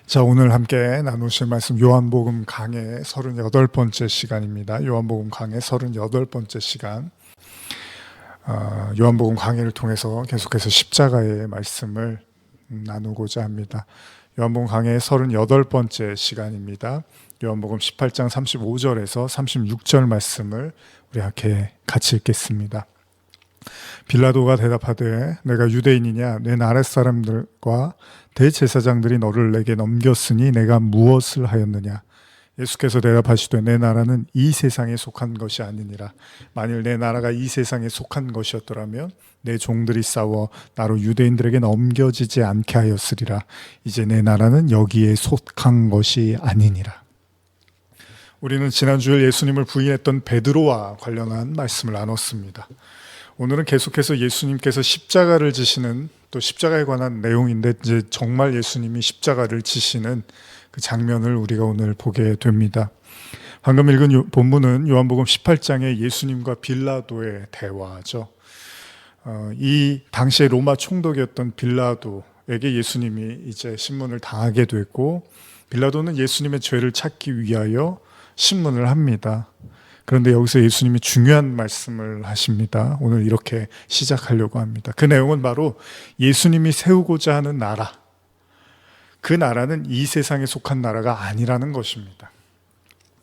자, 오늘 함께 나누실 말씀 요한복음 강해 38번째 시간입니다. 요한복음 강해 38번째 시간. 요한복음 강해를 통해서 계속해서 십자가의 말씀을 나누고자 합니다. 요한복음 강해 38번째 시간입니다. 요한복음 18장 35절에서 36절 말씀을 우리 함께 같이 읽겠습니다. 빌라도가 대답하되 내가 유대인이냐 내 나라 사람들과 대제사장들이 너를 내게 넘겼으니 내가 무엇을 하였느냐. 예수께서 대답하시되 내 나라는 이 세상에 속한 것이 아니니라. 만일 내 나라가 이 세상에 속한 것이었더라면 내 종들이 싸워 나로 유대인들에게 넘겨지지 않게 하였으리라. 이제 내 나라는 여기에 속한 것이 아니니라. 우리는 지난 주일 예수님을 부인했던 베드로와 관련한 말씀을 나눴습니다. 오늘은 계속해서 예수님께서 십자가를 지시는, 또 십자가에 관한 내용인데, 이제 정말 예수님이 십자가를 지시는 그 장면을 우리가 오늘 보게 됩니다. 방금 읽은 본문은 요한복음 18장의 예수님과 빌라도의 대화죠. 이 당시에 로마 총독이었던 빌라도에게 예수님이 이제 신문을 당하게 됐고, 빌라도는 예수님의 죄를 찾기 위하여 신문을 합니다. 그런데 여기서 예수님이 중요한 말씀을 하십니다. 오늘 이렇게 시작하려고 합니다. 그 내용은 바로 예수님이 세우고자 하는 나라, 그 나라는 이 세상에 속한 나라가 아니라는 것입니다.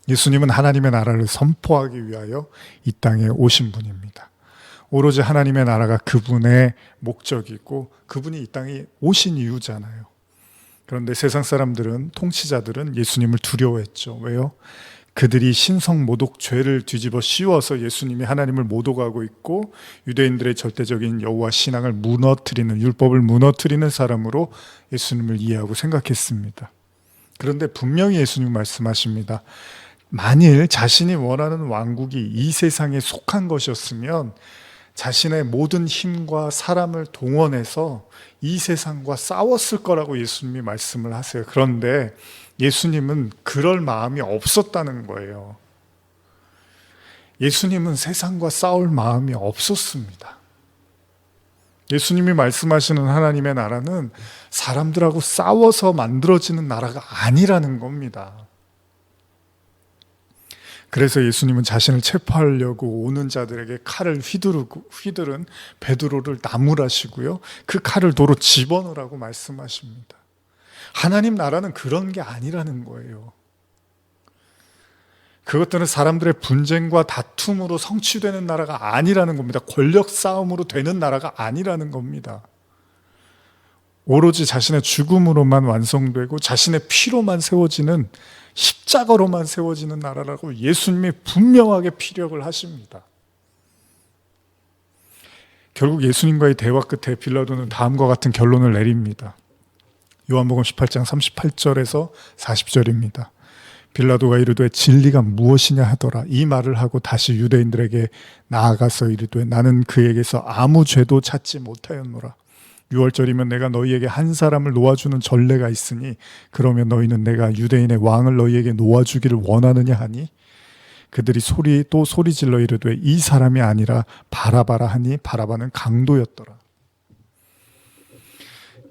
예수님은 하나님의 나라를 선포하기 위하여 이 땅에 오신 분입니다. 오로지 하나님의 나라가 그분의 목적이고 그분이 이 땅에 오신 이유잖아요. 그런데 세상 사람들은, 통치자들은 예수님을 두려워했죠. 왜요? 그들이 신성모독 죄를 뒤집어 씌워서 예수님이 하나님을 모독하고 있고 유대인들의 절대적인 여호와 신앙을 무너뜨리는, 율법을 무너뜨리는 사람으로 예수님을 이해하고 생각했습니다. 그런데 분명히 예수님 말씀하십니다. 만일 자신이 원하는 왕국이 이 세상에 속한 것이었으면 자신의 모든 힘과 사람을 동원해서 이 세상과 싸웠을 거라고 예수님이 말씀을 하세요. 그런데 예수님은 그럴 마음이 없었다는 거예요. 예수님은 세상과 싸울 마음이 없었습니다. 예수님이 말씀하시는 하나님의 나라는 사람들하고 싸워서 만들어지는 나라가 아니라는 겁니다. 그래서 예수님은 자신을 체포하려고 오는 자들에게 칼을 휘두른 베드로를 나무라시고요, 그 칼을 도로 집어넣으라고 말씀하십니다. 하나님 나라는 그런 게 아니라는 거예요. 그것들은 사람들의 분쟁과 다툼으로 성취되는 나라가 아니라는 겁니다. 권력 싸움으로 되는 나라가 아니라는 겁니다. 오로지 자신의 죽음으로만 완성되고 자신의 피로만 세워지는, 십자가로만 세워지는 나라라고 예수님이 분명하게 피력을 하십니다. 결국 예수님과의 대화 끝에 빌라도는 다음과 같은 결론을 내립니다. 요한복음 18장 38절에서 40절입니다. 빌라도가 이르되 진리가 무엇이냐 하더라. 이 말을 하고 다시 유대인들에게 나아가서 이르되 나는 그에게서 아무 죄도 찾지 못하였노라. 6월절이면 내가 너희에게 한 사람을 놓아주는 전례가 있으니 그러면 너희는 내가 유대인의 왕을 너희에게 놓아주기를 원하느냐 하니 그들이 또 소리질러 이르되 이 사람이 아니라 바라바라 하니 바라바는 강도였더라.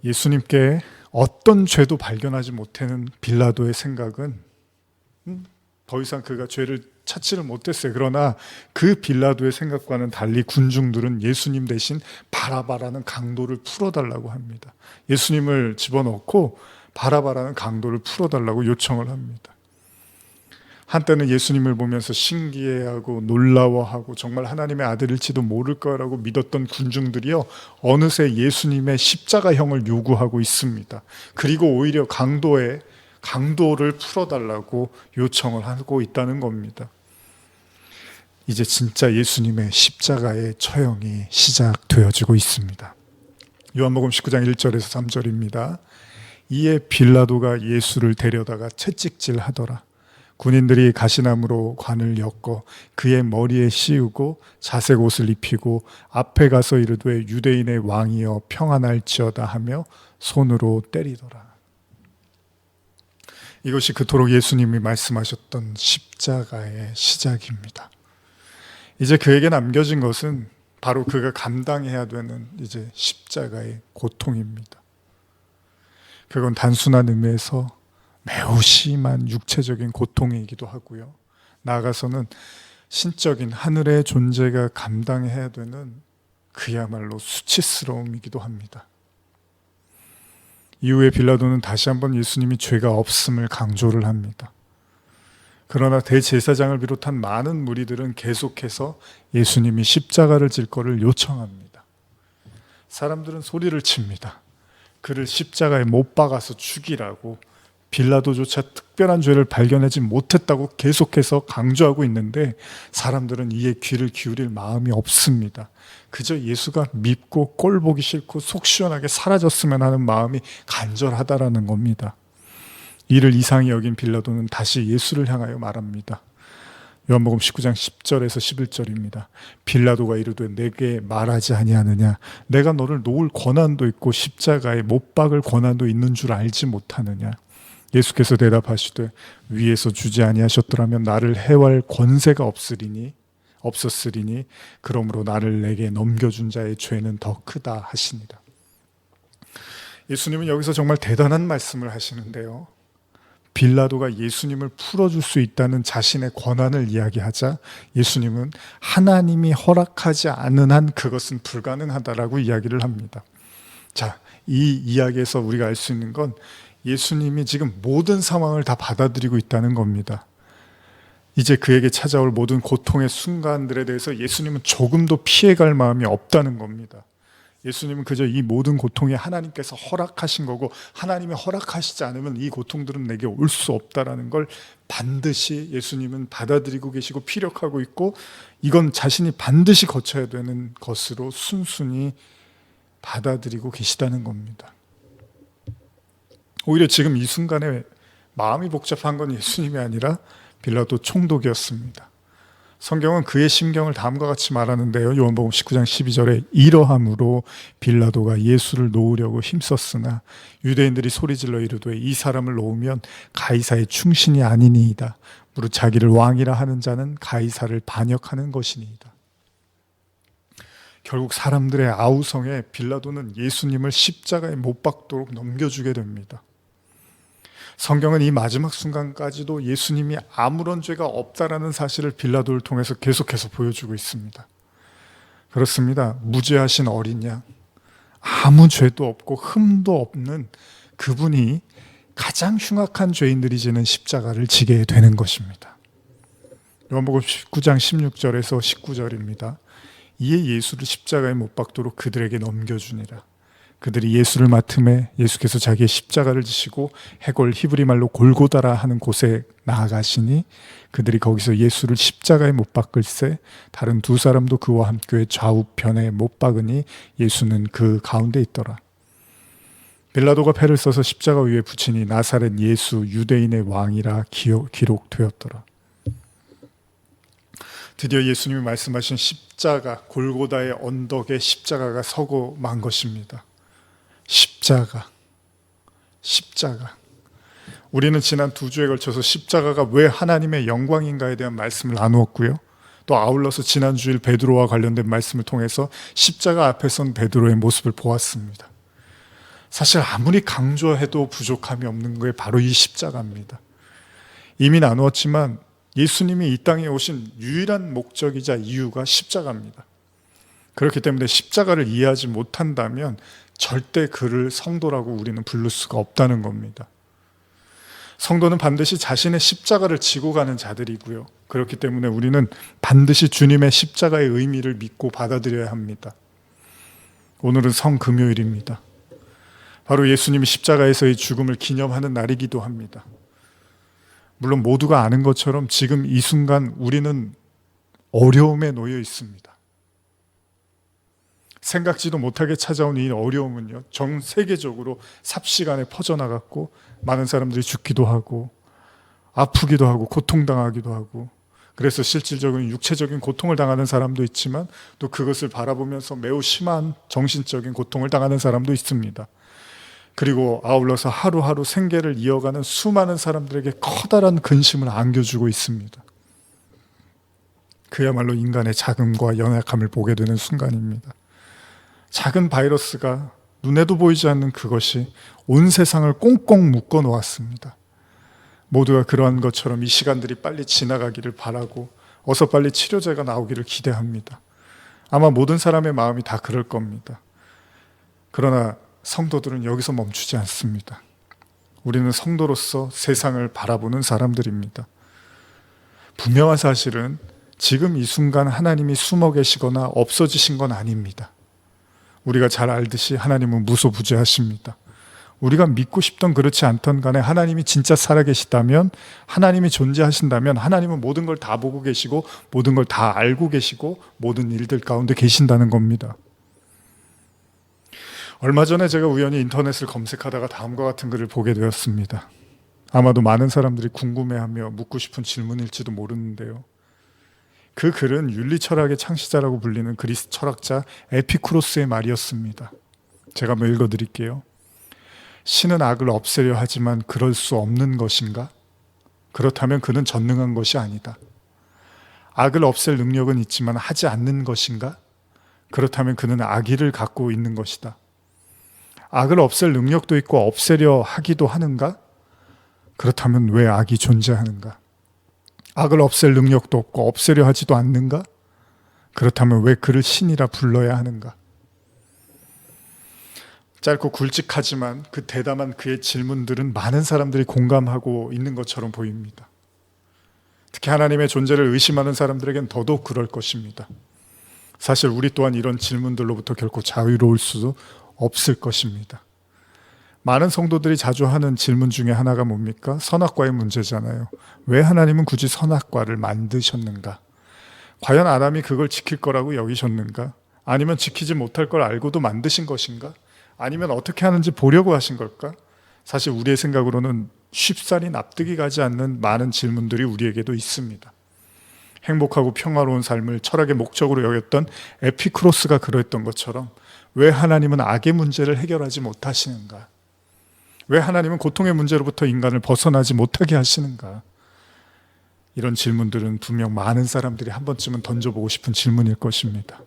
예수님께 어떤 죄도 발견하지 못하는 빌라도의 생각은 더 이상 그가 죄를 찾지를 못했어요. 그러나 그 빌라도의 생각과는 달리 군중들은 예수님 대신 바라바라는 강도를 풀어달라고 합니다. 예수님을 집어넣고 바라바라는 강도를 풀어달라고 요청을 합니다. 한때는 예수님을 보면서 신기해하고 놀라워하고 정말 하나님의 아들일지도 모를 거라고 믿었던 군중들이요, 어느새 예수님의 십자가형을 요구하고 있습니다. 그리고 오히려 강도를 풀어달라고 요청을 하고 있다는 겁니다. 이제 진짜 예수님의 십자가의 처형이 시작되어지고 있습니다. 요한복음 19장 1절에서 3절입니다. 이에 빌라도가 예수를 데려다가 채찍질하더라. 군인들이 가시나무로 관을 엮어 그의 머리에 씌우고 자색 옷을 입히고 앞에 가서 이르되 유대인의 왕이여 평안할지어다 하며 손으로 때리더라. 이것이 그토록 예수님이 말씀하셨던 십자가의 시작입니다. 이제 그에게 남겨진 것은 바로 그가 감당해야 되는 이제 십자가의 고통입니다. 그건 단순한 의미에서 매우 심한 육체적인 고통이기도 하고요. 나아가서는 신적인 하늘의 존재가 감당해야 되는 그야말로 수치스러움이기도 합니다. 이후에 빌라도는 다시 한번 예수님이 죄가 없음을 강조를 합니다. 그러나 대제사장을 비롯한 많은 무리들은 계속해서 예수님이 십자가를 질 것을 요청합니다. 사람들은 소리를 칩니다. 그를 십자가에 못 박아서 죽이라고. 빌라도조차 특별한 죄를 발견하지 못했다고 계속해서 강조하고 있는데 사람들은 이에 귀를 기울일 마음이 없습니다. 그저 예수가 밉고 꼴보기 싫고 속 시원하게 사라졌으면 하는 마음이 간절하다라는 겁니다. 이를 이상히 여긴 빌라도는 다시 예수를 향하여 말합니다. 요한복음 19장 10절에서 11절입니다. 빌라도가 이르되 내게 말하지 아니하느냐? 내가 너를 놓을 권한도 있고 십자가에 못 박을 권한도 있는 줄 알지 못하느냐? 예수께서 대답하시되 위에서 주지 아니하셨더라면 나를 해할 권세가 없었으리니 그러므로 나를 내게 넘겨준 자의 죄는 더 크다 하시니라. 예수님은 여기서 정말 대단한 말씀을 하시는데요. 빌라도가 예수님을 풀어줄 수 있다는 자신의 권한을 이야기하자 예수님은 하나님이 허락하지 않은 한 그것은 불가능하다라고 이야기를 합니다. 자, 이 이야기에서 우리가 알 수 있는 건 예수님이 지금 모든 상황을 다 받아들이고 있다는 겁니다. 이제 그에게 찾아올 모든 고통의 순간들에 대해서 예수님은 조금도 피해갈 마음이 없다는 겁니다. 예수님은 그저 이 모든 고통이 하나님께서 허락하신 거고 하나님이 허락하시지 않으면 이 고통들은 내게 올 수 없다라는 걸 반드시 예수님은 받아들이고 계시고 피력하고 있고 이건 자신이 반드시 거쳐야 되는 것으로 순순히 받아들이고 계시다는 겁니다. 오히려 지금 이 순간에 마음이 복잡한 건 예수님이 아니라 빌라도 총독이었습니다. 성경은 그의 심경을 다음과 같이 말하는데요. 요한복음 19장 12절에 이러함으로 빌라도가 예수를 놓으려고 힘썼으나 유대인들이 소리질러 이르되 이 사람을 놓으면 가이사의 충신이 아니니이다. 무릇 자기를 왕이라 하는 자는 가이사를 반역하는 것이니이다. 결국 사람들의 아우성에 빌라도는 예수님을 십자가에 못 박도록 넘겨주게 됩니다. 성경은 이 마지막 순간까지도 예수님이 아무런 죄가 없다라는 사실을 빌라도를 통해서 계속해서 보여주고 있습니다. 그렇습니다. 무죄하신 어린 양, 아무 죄도 없고 흠도 없는 그분이 가장 흉악한 죄인들이 지는 십자가를 지게 되는 것입니다. 요한복음 19장 16절에서 19절입니다. 이에 예수를 십자가에 못 박도록 그들에게 넘겨주니라. 그들이 예수를 맡음에 예수께서 자기의 십자가를 지시고 해골 히브리 말로 골고다라 하는 곳에 나아가시니 그들이 거기서 예수를 십자가에 못 박을새 다른 두 사람도 그와 함께 좌우편에 못 박으니 예수는 그 가운데 있더라. 빌라도가 패를 써서 십자가 위에 붙이니 나사렛 예수 유대인의 왕이라 기록되었더라. 드디어 예수님이 말씀하신 십자가, 골고다의 언덕에 십자가가 서고 만 것입니다. 십자가. 우리는 지난 2주에 걸쳐서 십자가가 왜 하나님의 영광인가에 대한 말씀을 나누었고요. 또 아울러서 지난 주일 베드로와 관련된 말씀을 통해서 십자가 앞에 선 베드로의 모습을 보았습니다. 사실 아무리 강조해도 부족함이 없는 게 바로 이 십자가입니다. 이미 나누었지만 예수님이 이 땅에 오신 유일한 목적이자 이유가 십자가입니다. 그렇기 때문에 십자가를 이해하지 못한다면 절대 그를 성도라고 우리는 부를 수가 없다는 겁니다. 성도는 반드시 자신의 십자가를 지고 가는 자들이고요. 그렇기 때문에 우리는 반드시 주님의 십자가의 의미를 믿고 받아들여야 합니다. 오늘은 성금요일입니다. 바로 예수님이 십자가에서의 죽음을 기념하는 날이기도 합니다. 물론 모두가 아는 것처럼 지금 이 순간 우리는 어려움에 놓여 있습니다. 생각지도 못하게 찾아온 이 어려움은요, 전 세계적으로 삽시간에 퍼져나갔고 많은 사람들이 죽기도 하고 아프기도 하고 고통당하기도 하고 그래서 실질적인 육체적인 고통을 당하는 사람도 있지만 또 그것을 바라보면서 매우 심한 정신적인 고통을 당하는 사람도 있습니다. 그리고 아울러서 하루하루 생계를 이어가는 수많은 사람들에게 커다란 근심을 안겨주고 있습니다. 그야말로 인간의 자금과 연약함을 보게 되는 순간입니다. 작은 바이러스가 눈에도 보이지 않는 그것이 온 세상을 꽁꽁 묶어 놓았습니다. 모두가 그러한 것처럼 이 시간들이 빨리 지나가기를 바라고 어서 빨리 치료제가 나오기를 기대합니다. 아마 모든 사람의 마음이 다 그럴 겁니다. 그러나 성도들은 여기서 멈추지 않습니다. 우리는 성도로서 세상을 바라보는 사람들입니다. 분명한 사실은 지금 이 순간 하나님이 숨어 계시거나 없어지신 건 아닙니다. 우리가 잘 알듯이 하나님은 무소부재하십니다. 우리가 믿고 싶던 그렇지 않던 간에 하나님이 진짜 살아계시다면, 하나님이 존재하신다면 하나님은 모든 걸 다 보고 계시고 모든 걸 다 알고 계시고 모든 일들 가운데 계신다는 겁니다. 얼마 전에 제가 우연히 인터넷을 검색하다가 다음과 같은 글을 보게 되었습니다. 아마도 많은 사람들이 궁금해하며 묻고 싶은 질문일지도 모르는데요. 그 글은 윤리철학의 창시자라고 불리는 그리스 철학자 에피쿠로스의 말이었습니다. 제가 한번 읽어드릴게요. 신은 악을 없애려 하지만 그럴 수 없는 것인가? 그렇다면 그는 전능한 것이 아니다. 악을 없앨 능력은 있지만 하지 않는 것인가? 그렇다면 그는 악의를 갖고 있는 것이다. 악을 없앨 능력도 있고 없애려 하기도 하는가? 그렇다면 왜 악이 존재하는가? 악을 없앨 능력도 없고 없애려 하지도 않는가? 그렇다면 왜 그를 신이라 불러야 하는가? 짧고 굵직하지만 그 대담한 그의 질문들은 많은 사람들이 공감하고 있는 것처럼 보입니다. 특히 하나님의 존재를 의심하는 사람들에겐 더더욱 그럴 것입니다. 사실 우리 또한 이런 질문들로부터 결코 자유로울 수 없을 것입니다. 많은 성도들이 자주 하는 질문 중에 하나가 뭡니까? 선악과의 문제잖아요. 왜 하나님은 굳이 선악과를 만드셨는가? 과연 아담이 그걸 지킬 거라고 여기셨는가? 아니면 지키지 못할 걸 알고도 만드신 것인가? 아니면 어떻게 하는지 보려고 하신 걸까? 사실 우리의 생각으로는 쉽사리 납득이 가지 않는 많은 질문들이 우리에게도 있습니다. 행복하고 평화로운 삶을 철학의 목적으로 여겼던 에피쿠로스가 그러했던 것처럼 왜 하나님은 악의 문제를 해결하지 못하시는가? 왜 하나님은 고통의 문제로부터 인간을 벗어나지 못하게 하시는가? 이런 질문들은 분명 많은 사람들이 한 번쯤은 던져보고 싶은 질문일 것입니다.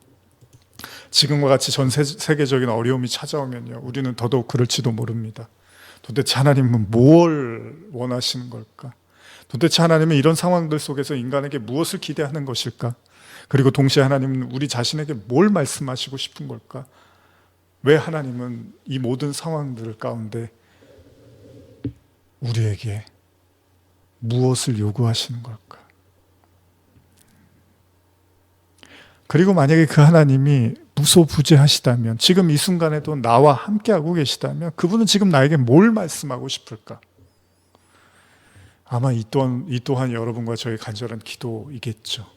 지금과 같이 전 세계적인 어려움이 찾아오면요, 우리는 더더욱 그럴지도 모릅니다. 도대체 하나님은 뭘 원하시는 걸까? 도대체 하나님은 이런 상황들 속에서 인간에게 무엇을 기대하는 것일까? 그리고 동시에 하나님은 우리 자신에게 뭘 말씀하시고 싶은 걸까? 왜 하나님은 이 모든 상황들 가운데 우리에게 무엇을 요구하시는 걸까? 그리고 만약에 그 하나님이 무소부재하시다면, 지금 이 순간에도 나와 함께하고 계시다면 그분은 지금 나에게 뭘 말씀하고 싶을까? 아마 이 또한 여러분과 저의 간절한 기도이겠죠.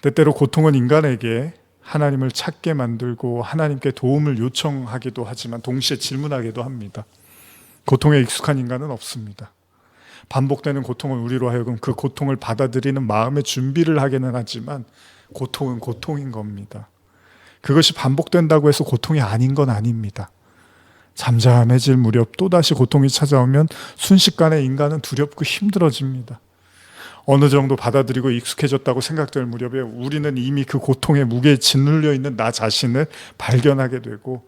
때때로 고통은 인간에게 하나님을 찾게 만들고 하나님께 도움을 요청하기도 하지만 동시에 질문하기도 합니다. 고통에 익숙한 인간은 없습니다. 반복되는 고통은 우리로 하여금 그 고통을 받아들이는 마음의 준비를 하게는 하지만 고통은 고통인 겁니다. 그것이 반복된다고 해서 고통이 아닌 건 아닙니다. 잠잠해질 무렵 또다시 고통이 찾아오면 순식간에 인간은 두렵고 힘들어집니다. 어느 정도 받아들이고 익숙해졌다고 생각될 무렵에 우리는 이미 그 고통의 무게에 짓눌려 있는 나 자신을 발견하게 되고,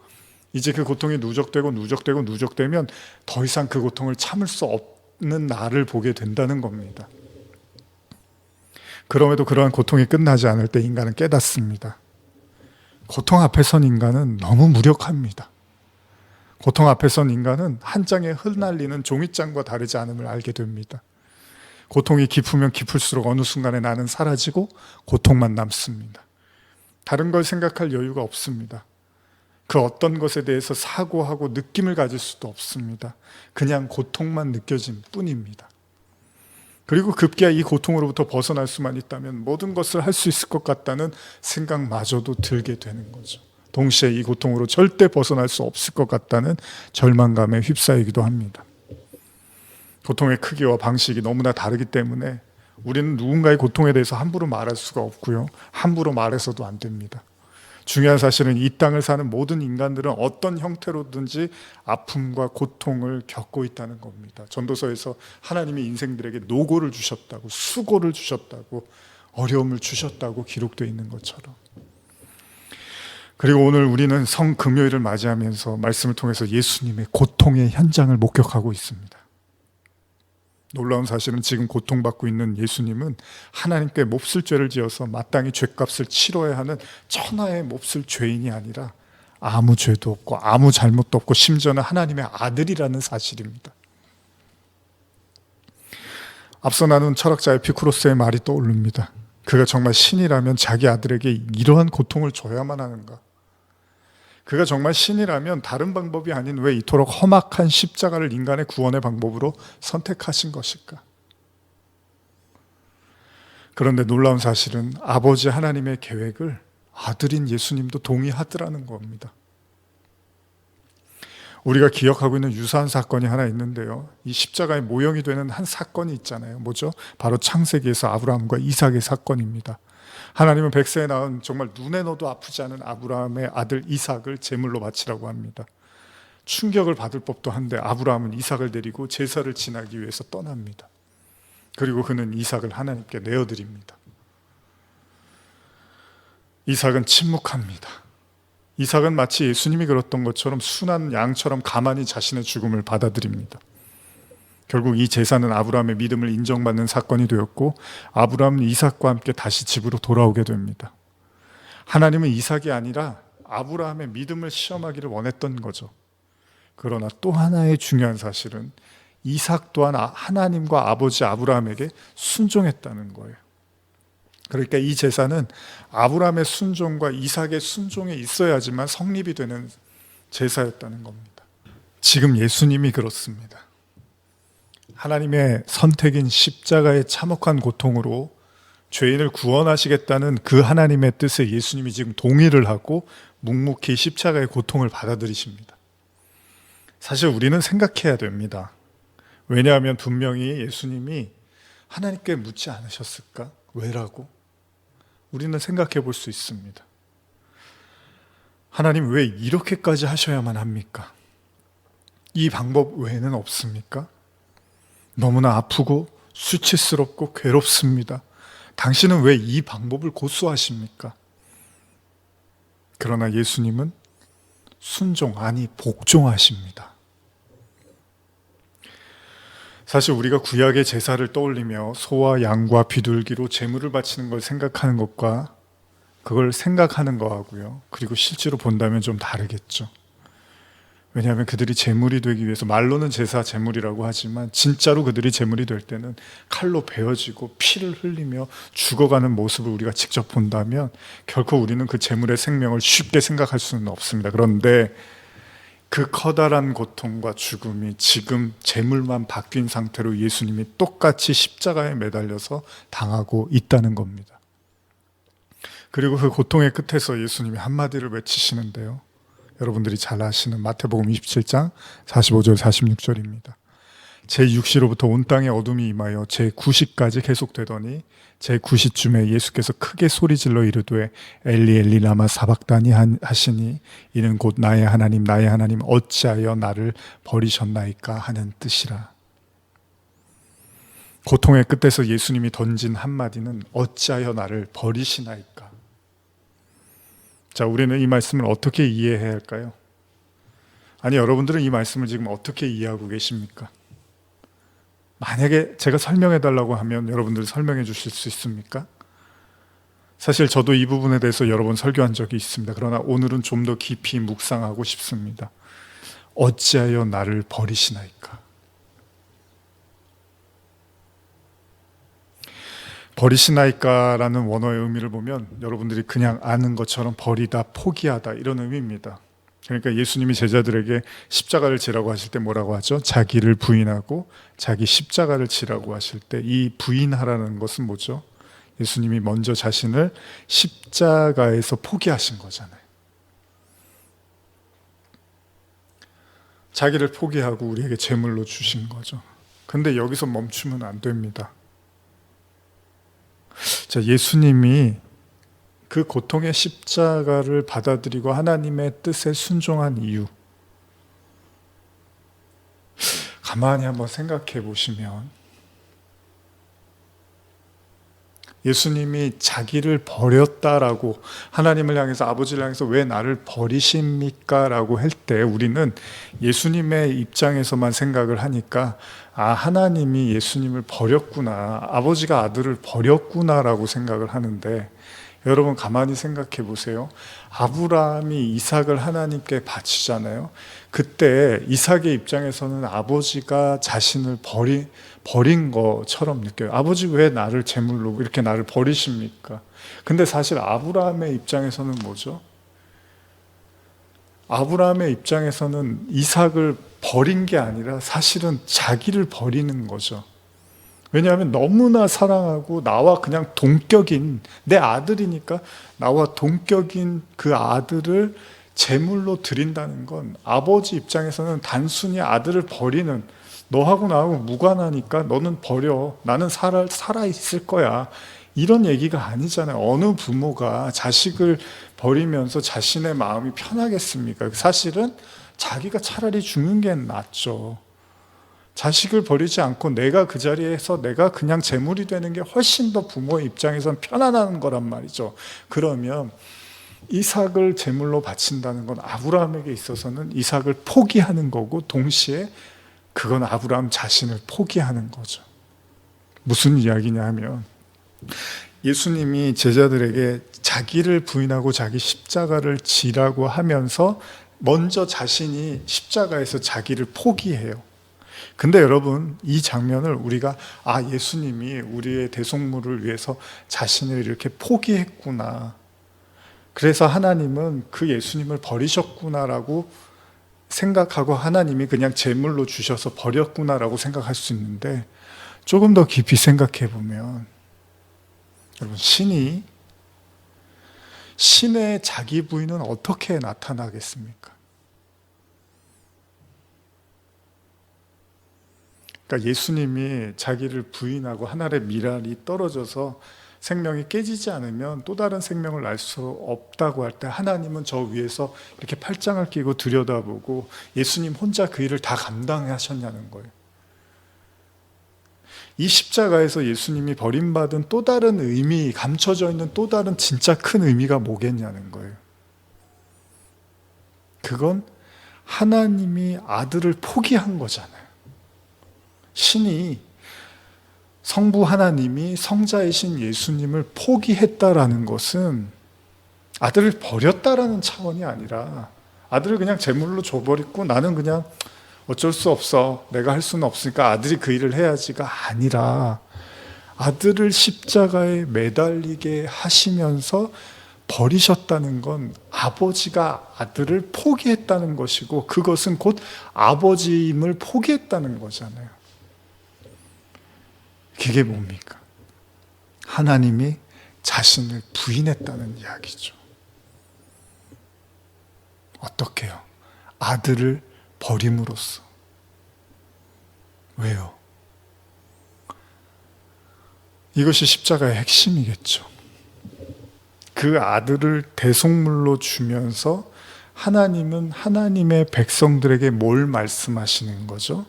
이제 그 고통이 누적되면 더 이상 그 고통을 참을 수 없는 나를 보게 된다는 겁니다. 그럼에도 그러한 고통이 끝나지 않을 때 인간은 깨닫습니다. 고통 앞에 선 인간은 너무 무력합니다. 고통 앞에 선 인간은 한 장에 흩날리는 종이장과 다르지 않음을 알게 됩니다. 고통이 깊으면 깊을수록 어느 순간에 나는 사라지고 고통만 남습니다. 다른 걸 생각할 여유가 없습니다. 그 어떤 것에 대해서 사고하고 느낌을 가질 수도 없습니다. 그냥 고통만 느껴질 뿐입니다. 그리고 급기야 이 고통으로부터 벗어날 수만 있다면 모든 것을 할 수 있을 것 같다는 생각마저도 들게 되는 거죠. 동시에 이 고통으로 절대 벗어날 수 없을 것 같다는 절망감에 휩싸이기도 합니다. 고통의 크기와 방식이 너무나 다르기 때문에 우리는 누군가의 고통에 대해서 함부로 말할 수가 없고요, 함부로 말해서도 안 됩니다. 중요한 사실은 이 땅을 사는 모든 인간들은 어떤 형태로든지 아픔과 고통을 겪고 있다는 겁니다. 전도서에서 하나님이 인생들에게 노고를 주셨다고, 수고를 주셨다고, 어려움을 주셨다고 기록되어 있는 것처럼. 그리고 오늘 우리는 성금요일을 맞이하면서 말씀을 통해서 예수님의 고통의 현장을 목격하고 있습니다. 놀라운 사실은 지금 고통받고 있는 예수님은 하나님께 몹쓸 죄를 지어서 마땅히 죄값을 치러야 하는 천하의 몹쓸 죄인이 아니라 아무 죄도 없고 아무 잘못도 없고 심지어는 하나님의 아들이라는 사실입니다. 앞서 나눈 철학자 에피쿠로스의 말이 떠오릅니다. 그가 정말 신이라면 자기 아들에게 이러한 고통을 줘야만 하는가? 그가 정말 신이라면 다른 방법이 아닌 왜 이토록 험악한 십자가를 인간의 구원의 방법으로 선택하신 것일까? 그런데 놀라운 사실은 아버지 하나님의 계획을 아들인 예수님도 동의하더라는 겁니다. 우리가 기억하고 있는 유사한 사건이 하나 있는데요. 이 십자가의 모형이 되는 한 사건이 있잖아요. 뭐죠? 바로 창세기에서 아브라함과 이삭의 사건입니다. 하나님은 백세에 낳은 정말 눈에 넣어도 아프지 않은 아브라함의 아들 이삭을 제물로 바치라고 합니다. 충격을 받을 법도 한데 아브라함은 이삭을 데리고 제사를 지나기 위해서 떠납니다. 그리고 그는 이삭을 하나님께 내어드립니다. 이삭은 침묵합니다. 이삭은 마치 예수님이 그랬던 것처럼 순한 양처럼 가만히 자신의 죽음을 받아들입니다. 결국 이 제사는 아브라함의 믿음을 인정받는 사건이 되었고 아브라함은 이삭과 함께 다시 집으로 돌아오게 됩니다. 하나님은 이삭이 아니라 아브라함의 믿음을 시험하기를 원했던 거죠. 그러나 또 하나의 중요한 사실은 이삭 또한 하나님과 아버지 아브라함에게 순종했다는 거예요. 그러니까 이 제사는 아브라함의 순종과 이삭의 순종에 있어야지만 성립이 되는 제사였다는 겁니다. 지금 예수님이 그렇습니다. 하나님의 선택인 십자가의 참혹한 고통으로 죄인을 구원하시겠다는 그 하나님의 뜻에 예수님이 지금 동의를 하고 묵묵히 십자가의 고통을 받아들이십니다. 사실 우리는 생각해야 됩니다. 왜냐하면 분명히 예수님이 하나님께 묻지 않으셨을까? 왜라고? 우리는 생각해 볼 수 있습니다. 하나님 왜 이렇게까지 하셔야만 합니까? 이 방법 외에는 없습니까? 너무나 아프고 수치스럽고 괴롭습니다. 당신은 왜 이 방법을 고수하십니까? 그러나 예수님은 순종, 아니 복종하십니다. 사실 우리가 구약의 제사를 떠올리며 소와 양과 비둘기로 제물을 바치는 걸 생각하는 것과 그걸 생각하는 거하고요. 그리고 실제로 본다면 좀 다르겠죠. 왜냐하면 그들이 제물이 되기 위해서 말로는 제사 제물이라고 하지만 진짜로 그들이 제물이 될 때는 칼로 베어지고 피를 흘리며 죽어가는 모습을 우리가 직접 본다면 결코 우리는 그 제물의 생명을 쉽게 생각할 수는 없습니다. 그런데 그 커다란 고통과 죽음이 지금 제물만 바뀐 상태로 예수님이 똑같이 십자가에 매달려서 당하고 있다는 겁니다. 그리고 그 고통의 끝에서 예수님이 한마디를 외치시는데요. 여러분들이 잘 아시는 마태복음 27장 45절 46절입니다. 제6시로부터 온 땅에 어둠이 임하여 제9시까지 계속되더니 제9시쯤에 예수께서 크게 소리질러 이르되 엘리 엘리 라마 사박다니 하시니 이는 곧 나의 하나님 어찌하여 나를 버리셨나이까 하는 뜻이라. 고통의 끝에서 예수님이 던진 한마디는 어찌하여 나를 버리시나이까. 자, 우리는 이 말씀을 어떻게 이해해야 할까요? 아니, 여러분들은 이 말씀을 지금 어떻게 이해하고 계십니까? 만약에 제가 설명해 달라고 하면 여러분들 설명해 주실 수 있습니까? 사실 저도 이 부분에 대해서 여러 번 설교한 적이 있습니다. 그러나 오늘은 좀 더 깊이 묵상하고 싶습니다. 어찌하여 나를 버리시나이까? 버리시나이까라는 원어의 의미를 보면 여러분들이 그냥 아는 것처럼 버리다, 포기하다 이런 의미입니다. 그러니까 예수님이 제자들에게 십자가를 지라고 하실 때 뭐라고 하죠? 자기를 부인하고 자기 십자가를 지라고 하실 때 이 부인하라는 것은 뭐죠? 예수님이 먼저 자신을 십자가에서 포기하신 거잖아요. 자기를 포기하고 우리에게 제물로 주신 거죠. 근데 여기서 멈추면 안 됩니다. 자, 예수님이 그 고통의 십자가를 받아들이고 하나님의 뜻에 순종한 이유, 가만히 한번 생각해 보시면 예수님이 자기를 버렸다라고, 하나님을 향해서, 아버지를 향해서 왜 나를 버리십니까? 라고 할 때 우리는 예수님의 입장에서만 생각을 하니까, 하나님이 예수님을 버렸구나, 아버지가 아들을 버렸구나 라고 생각을 하는데, 여러분 가만히 생각해 보세요. 아브라함이 이삭을 하나님께 바치잖아요. 그때 이삭의 입장에서는 아버지가 자신을 버린 것처럼 느껴요. 아버지 왜 나를 제물로 이렇게 나를 버리십니까? 근데 사실 아브라함의 입장에서는 뭐죠? 아브라함의 입장에서는 이삭을 버린 게 아니라 사실은 자기를 버리는 거죠. 왜냐하면 너무나 사랑하고 나와 그냥 동격인, 내 아들이니까 나와 동격인 그 아들을 제물로 드린다는 건 아버지 입장에서는 단순히 아들을 버리는, 너하고 나하고 무관하니까 너는 버려, 나는 살아있을 거야, 이런 얘기가 아니잖아요. 어느 부모가 자식을 버리면서 자신의 마음이 편하겠습니까? 사실은 자기가 차라리 죽는 게 낫죠. 자식을 버리지 않고 내가 그 자리에서 내가 그냥 제물이 되는 게 훨씬 더 부모의 입장에선 편안한 거란 말이죠. 그러면 이삭을 제물로 바친다는 건 아브라함에게 있어서는 이삭을 포기하는 거고, 동시에 그건 아브라함 자신을 포기하는 거죠. 무슨 이야기냐 하면, 예수님이 제자들에게 자기를 부인하고 자기 십자가를 지라고 하면서 먼저 자신이 십자가에서 자기를 포기해요. 근데 여러분, 이 장면을 우리가 예수님이 우리의 대속물을 위해서 자신을 이렇게 포기했구나, 그래서 하나님은 그 예수님을 버리셨구나라고 생각하고 하나님이 그냥 제물로 주셔서 버렸구나라고 생각할 수 있는데, 조금 더 깊이 생각해 보면 여러분, 신의 자기 부인은 어떻게 나타나겠습니까? 그러니까 예수님이 자기를 부인하고 하늘의 미랄이 떨어져서 생명이 깨지지 않으면 또 다른 생명을 날 수 없다고 할 때, 하나님은 저 위에서 이렇게 팔짱을 끼고 들여다보고 예수님 혼자 그 일을 다 감당하셨냐는 거예요. 이 십자가에서 예수님이 버림받은 또 다른 의미, 감춰져 있는 또 다른 진짜 큰 의미가 뭐겠냐는 거예요. 그건 하나님이 아들을 포기한 거잖아요. 신이, 성부 하나님이 성자이신 예수님을 포기했다라는 것은 아들을 버렸다라는 차원이 아니라, 아들을 그냥 제물로 줘버리고 나는 그냥 어쩔 수 없어, 내가 할 수는 없으니까 아들이 그 일을 해야지가 아니라, 아들을 십자가에 매달리게 하시면서 버리셨다는 건 아버지가 아들을 포기했다는 것이고, 그것은 곧 아버지임을 포기했다는 거잖아요. 그게 뭡니까? 하나님이 자신을 부인했다는 이야기죠. 어떻게요? 아들을 버림으로써. 왜요? 이것이 십자가의 핵심이겠죠. 그 아들을 대속물로 주면서 하나님은 하나님의 백성들에게 뭘 말씀하시는 거죠?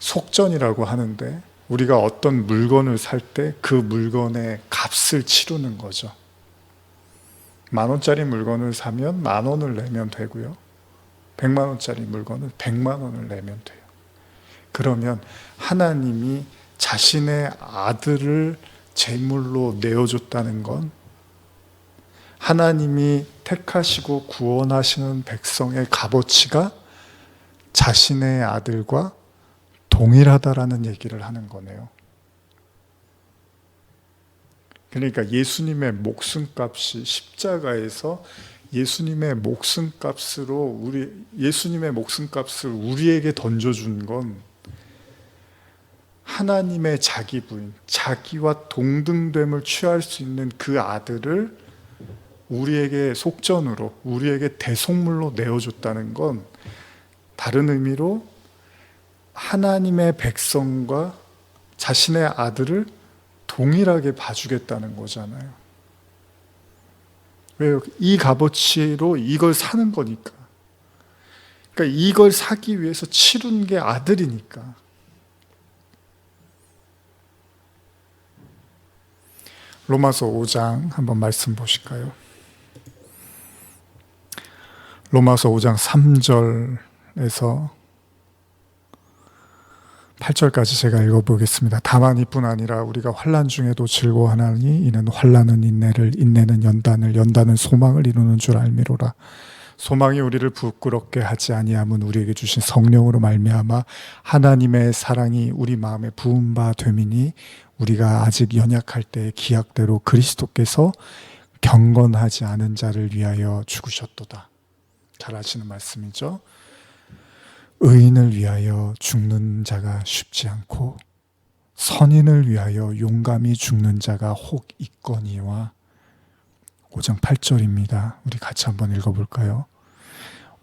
속전이라고 하는데, 우리가 어떤 물건을 살 때 그 물건의 값을 치르는 거죠. 10,000원짜리 물건을 사면 10,000원을 내면 되고요, 100,000원짜리 물건은 100,000원을 내면 돼요. 그러면 하나님이 자신의 아들을 제물로 내어줬다는 건 하나님이 택하시고 구원하시는 백성의 값어치가 자신의 아들과 동일하다라는 얘기를 하는 거네요. 그러니까 예수님의 목숨값이 십자가에서 예수님의 목숨값을 우리에게 던져준 건 하나님의 자기 부인, 자기와 동등됨을 취할 수 있는 그 아들을 우리에게 속전으로, 우리에게 대속물로 내어줬다는 건 다른 의미로 하나님의 백성과 자신의 아들을 동일하게 봐주겠다는 거잖아요. 왜요? 이 값어치로 이걸 사는 거니까. 그러니까 이걸 사기 위해서 치른 게 아들이니까. 로마서 5장 한번 말씀 보실까요? 로마서 5장 3절에서 8절까지 제가 읽어보겠습니다. 다만 이뿐 아니라 우리가 환난 중에도 즐거워하나니 이는 환난은 인내를, 인내는 연단을, 연단은 소망을 이루는 줄 알미로라. 소망이 우리를 부끄럽게 하지 아니함은 우리에게 주신 성령으로 말미암아 하나님의 사랑이 우리 마음에 부은 바 됨이니 우리가 아직 연약할 때 기약대로 그리스도께서 경건하지 않은 자를 위하여 죽으셨도다. 잘 아시는 말씀이죠. 의인을 위하여 죽는 자가 쉽지 않고 선인을 위하여 용감히 죽는 자가 혹 있거니와. 5장 8절입니다. 우리 같이 한번 읽어볼까요?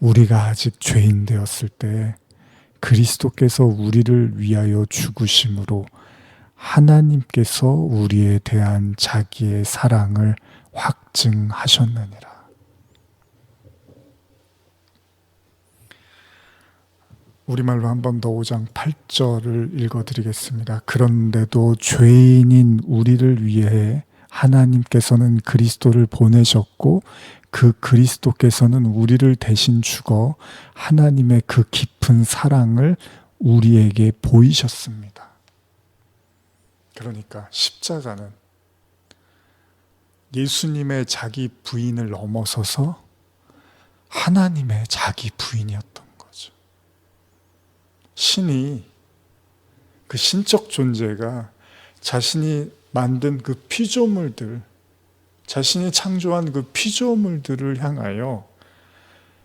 우리가 아직 죄인 되었을 때 그리스도께서 우리를 위하여 죽으심으로 하나님께서 우리에 대한 자기의 사랑을 확증하셨느니라. 우리말로 한 번 더 5장 8절을 읽어드리겠습니다. 그런데도 죄인인 우리를 위해 하나님께서는 그리스도를 보내셨고 그 그리스도께서는 우리를 대신 죽어 하나님의 그 깊은 사랑을 우리에게 보이셨습니다. 그러니까 십자가는 예수님의 자기 부인을 넘어서서 하나님의 자기 부인이었던 거죠. 신이, 그 신적 존재가 자신이 만든 그 피조물들, 자신이 창조한 그 피조물들을 향하여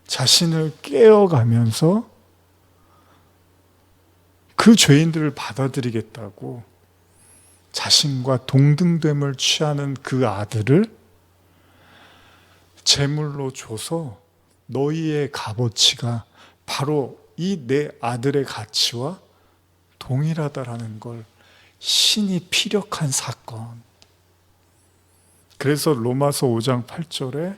자신을 깨어가면서 그 죄인들을 받아들이겠다고 자신과 동등됨을 취하는 그 아들을 제물로 줘서 너희의 값어치가 바로 이 내 아들의 가치와 동일하다라는 걸 신이 피력한 사건. 그래서 로마서 5장 8절에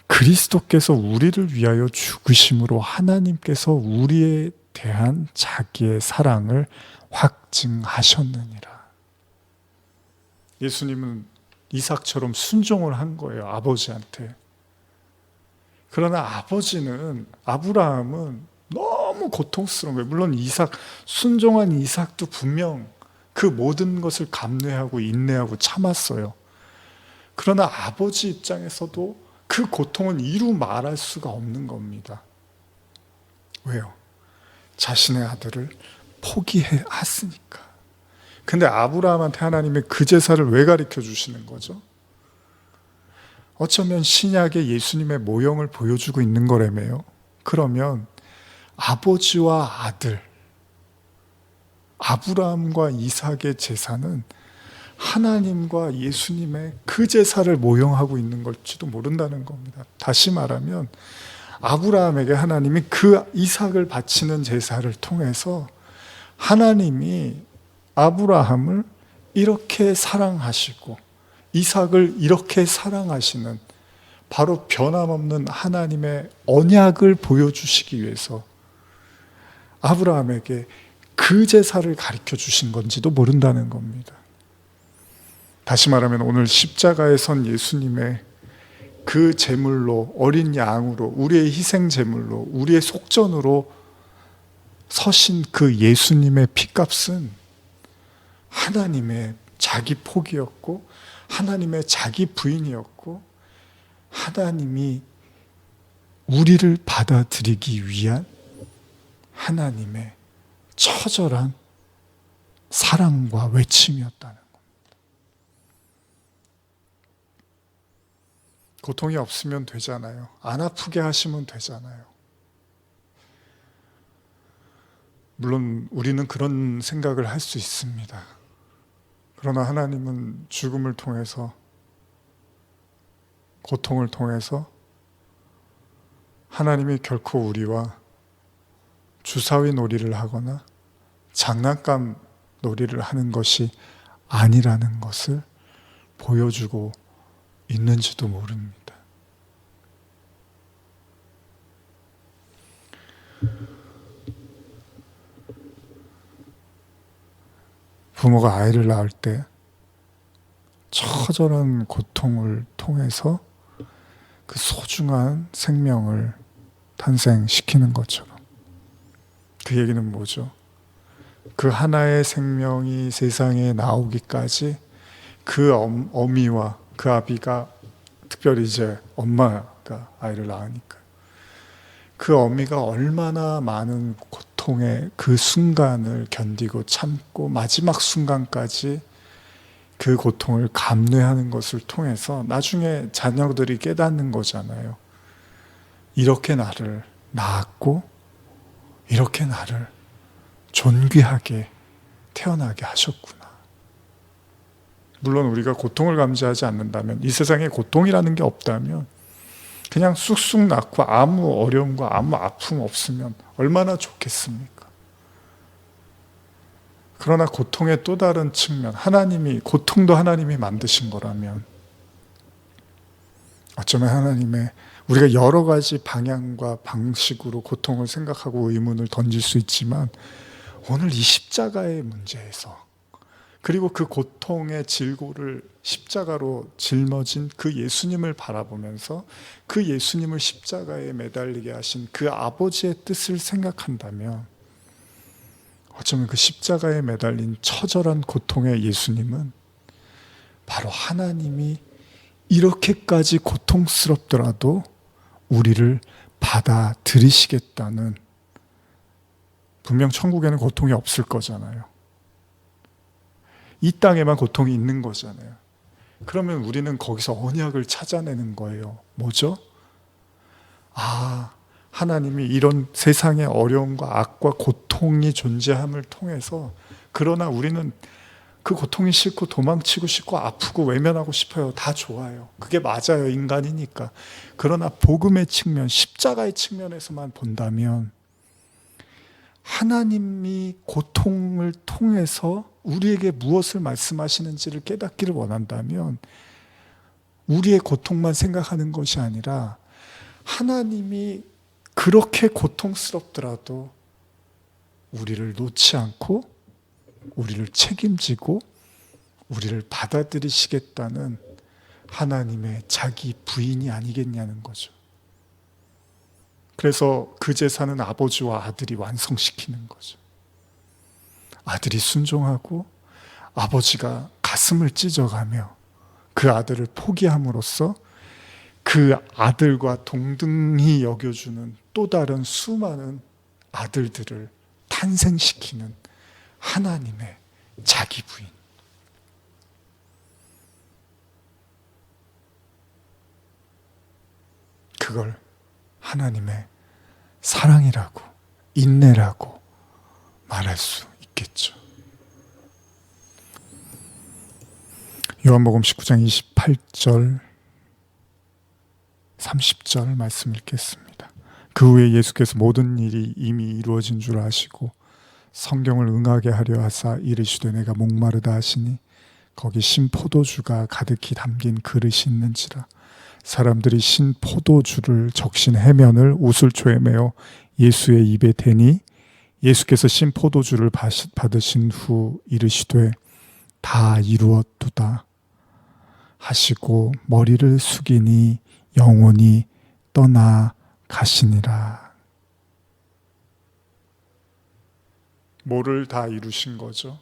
그리스도께서 우리를 위하여 죽으심으로 하나님께서 우리에 대한 자기의 사랑을 확증하셨느니라. 예수님은 이삭처럼 순종을 한 거예요, 아버지한테. 그러나 아브라함은 너무 고통스러운 거예요. 물론 순종한 이삭도 분명 그 모든 것을 감내하고 인내하고 참았어요. 그러나 아버지 입장에서도 그 고통은 이루 말할 수가 없는 겁니다. 왜요? 자신의 아들을 포기했으니까. 근데 아브라함한테 하나님이 그 제사를 왜 가르쳐 주시는 거죠? 어쩌면 신약의 예수님의 모형을 보여주고 있는 거라며요. 그러면 아버지와 아들, 아브라함과 이삭의 제사는 하나님과 예수님의 그 제사를 모형하고 있는 걸지도 모른다는 겁니다. 다시 말하면 아브라함에게 하나님이 그 이삭을 바치는 제사를 통해서 하나님이 아브라함을 이렇게 사랑하시고 이삭을 이렇게 사랑하시는 바로 변함없는 하나님의 언약을 보여주시기 위해서 아브라함에게 그 제사를 가르쳐 주신 건지도 모른다는 겁니다. 다시 말하면 오늘 십자가에 선 예수님의 그 제물로, 어린 양으로, 우리의 희생 제물로, 우리의 속전으로 서신 그 예수님의 피값은 하나님의 자기 포기였고 하나님의 자기 부인이었고 하나님이 우리를 받아들이기 위한 하나님의 처절한 사랑과 외침이었다는 겁니다. 고통이 없으면 되잖아요. 안 아프게 하시면 되잖아요. 물론 우리는 그런 생각을 할 수 있습니다. 그러나 하나님은 죽음을 통해서, 고통을 통해서 하나님이 결코 우리와 주사위 놀이를 하거나 장난감 놀이를 하는 것이 아니라는 것을 보여주고 있는지도 모릅니다. 부모가 아이를 낳을 때 처절한 고통을 통해서 그 소중한 생명을 탄생시키는 것처럼. 그 얘기는 뭐죠? 그 하나의 생명이 세상에 나오기까지 그 어미와 그 아비가, 특별히 이제 엄마가 아이를 낳으니까 그 어미가 얼마나 많은 고통의 그 순간을 견디고 참고 마지막 순간까지 그 고통을 감내하는 것을 통해서 나중에 자녀들이 깨닫는 거잖아요. 이렇게 나를 낳았고 이렇게 나를 존귀하게 태어나게 하셨구나. 물론 우리가 고통을 감지하지 않는다면, 이 세상에 고통이라는 게 없다면 그냥 쑥쑥 낳고 아무 어려움과 아무 아픔 없으면 얼마나 좋겠습니까? 그러나 고통의 또 다른 측면, 고통도 하나님이 만드신 거라면 어쩌면 하나님의, 우리가 여러 가지 방향과 방식으로 고통을 생각하고 의문을 던질 수 있지만 오늘 이 십자가의 문제에서, 그리고 그 고통의 질고를 십자가로 짊어진 그 예수님을 바라보면서 그 예수님을 십자가에 매달리게 하신 그 아버지의 뜻을 생각한다면 어쩌면 그 십자가에 매달린 처절한 고통의 예수님은 바로 하나님이 이렇게까지 고통스럽더라도 우리를 받아들이시겠다는, 분명 천국에는 고통이 없을 거잖아요. 이 땅에만 고통이 있는 거잖아요. 그러면 우리는 거기서 언약을 찾아내는 거예요. 뭐죠? 하나님이 이런 세상의 어려움과 악과 고통이 존재함을 통해서, 그러나 우리는 그 고통이 싫고 도망치고 싶고 아프고 외면하고 싶어요. 다 좋아요. 그게 맞아요. 인간이니까. 그러나 복음의 측면, 십자가의 측면에서만 본다면 하나님이 고통을 통해서 우리에게 무엇을 말씀하시는지를 깨닫기를 원한다면 우리의 고통만 생각하는 것이 아니라 하나님이 그렇게 고통스럽더라도 우리를 놓지 않고 우리를 책임지고 우리를 받아들이시겠다는 하나님의 자기 부인이 아니겠냐는 거죠. 그래서 그 제사는 아버지와 아들이 완성시키는 거죠. 아들이 순종하고 아버지가 가슴을 찢어가며 그 아들을 포기함으로써 그 아들과 동등히 여겨주는 또 다른 수많은 아들들을 탄생시키는 하나님의 자기 부인. 그걸 하나님의 사랑이라고, 인내라고 말할 수 있겠죠. 요한복음 19장 28절 30절 말씀 읽겠습니다. 그 후에 예수께서 모든 일이 이미 이루어진 줄 아시고 성경을 응하게 하려 하사 이르시되 내가 목마르다 하시니 거기 신 포도주가 가득히 담긴 그릇이 있는지라. 사람들이 신 포도주를 적신 해면을 우슬초에 메어 예수의 입에 대니 예수께서 신 포도주를 받으신 후 이르시되 다 이루었도다 하시고 머리를 숙이니 영혼이 떠나 가시니라. 뭐를 다 이루신 거죠?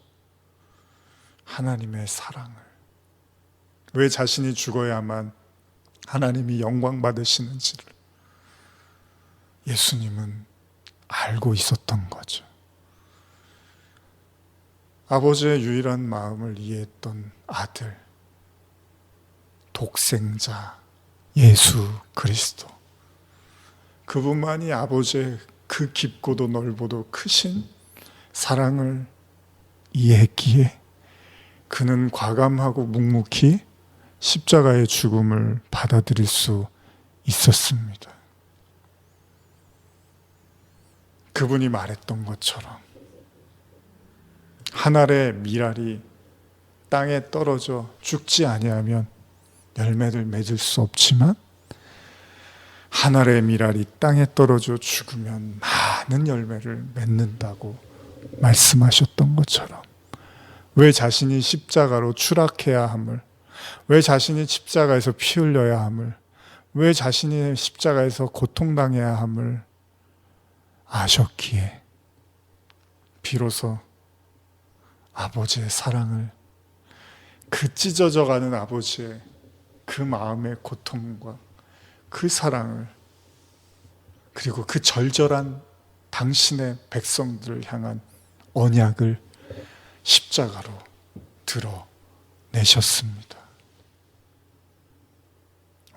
하나님의 사랑을. 왜 자신이 죽어야만 하나님이 영광 받으시는지를 예수님은 알고 있었던 거죠. 아버지의 유일한 마음을 이해했던 아들, 독생자 예수 그리스도, 그분만이 아버지의 그 깊고도 넓고도 크신 사랑을 이해했기에 그는 과감하고 묵묵히 십자가의 죽음을 받아들일 수 있었습니다. 그분이 말했던 것처럼 한 알의 밀알이 땅에 떨어져 죽지 아니하면 열매를 맺을 수 없지만 한 알의 밀알이 땅에 떨어져 죽으면 많은 열매를 맺는다고 말씀하셨던 것처럼 왜 자신이 십자가로 추락해야 함을, 왜 자신이 십자가에서 피 흘려야 함을, 왜 자신이 십자가에서 고통당해야 함을 아셨기에 비로소 아버지의 사랑을, 그 찢어져가는 아버지의 그 마음의 고통과 그 사랑을, 그리고 그 절절한 당신의 백성들을 향한 언약을 십자가로 드러내셨습니다.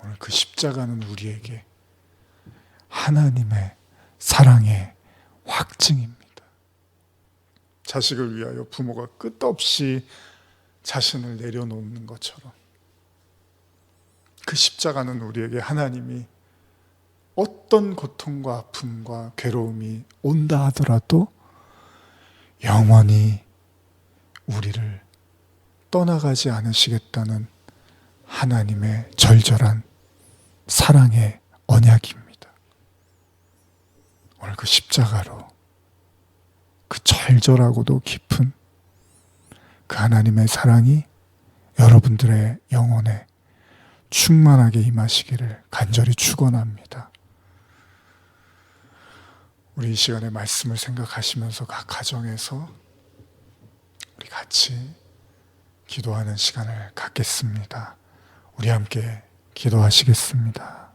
오늘 그 십자가는 우리에게 하나님의 사랑의 확증입니다. 자식을 위하여 부모가 끝없이 자신을 내려놓는 것처럼 그 십자가는 우리에게 하나님이 어떤 고통과 아픔과 괴로움이 온다 하더라도 영원히 우리를 떠나가지 않으시겠다는 하나님의 절절한 사랑의 언약입니다. 오늘 그 십자가로 그 절절하고도 깊은 그 하나님의 사랑이 여러분들의 영혼에 충만하게 임하시기를 간절히 축원합니다. 우리 이 시간에 말씀을 생각하시면서 각 가정에서 우리 같이 기도하는 시간을 갖겠습니다. 우리 함께 기도하시겠습니다.